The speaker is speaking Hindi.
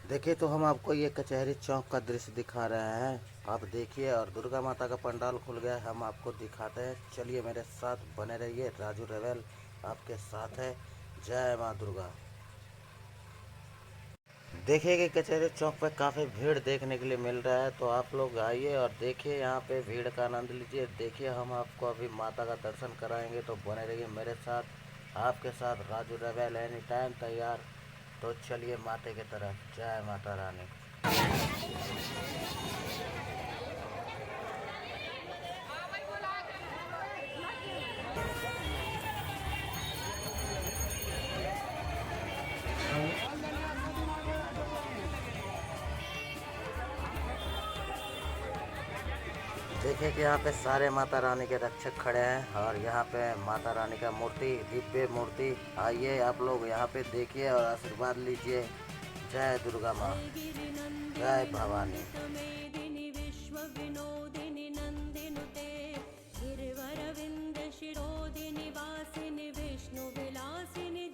देखिए तो हम आपको ये कचहरी चौक का दृश्य दिखा रहे हैं। आप देखिए और दुर्गा माता का पंडाल खुल गया है, हम आपको दिखाते हैं। चलिए मेरे साथ बने रहिए, राजू रेवेल आपके साथ है। जय माँ दुर्गा। देखिए कि कचहरी चौक पे काफ़ी भीड़ देखने के लिए मिल रहा है, तो आप लोग आइए और देखिए यहाँ पे भीड़ का आनंद लीजिए। देखिए हम आपको अभी माता का दर्शन कराएंगे, तो बने रहिए मेरे साथ। आपके साथ राजू रेवेल एनी टाइम तैयार। तो चलिए माते की तरफ। जय माता रानी। देखिए कि यहाँ पे सारे माता रानी के रक्षक खड़े हैं और यहाँ पे माता रानी का मूर्ति, दिव्य मूर्ति। आइए आप लोग यहाँ पे देखिए और आशीर्वाद लीजिए। जय दुर्गा माँ, जय भवानी।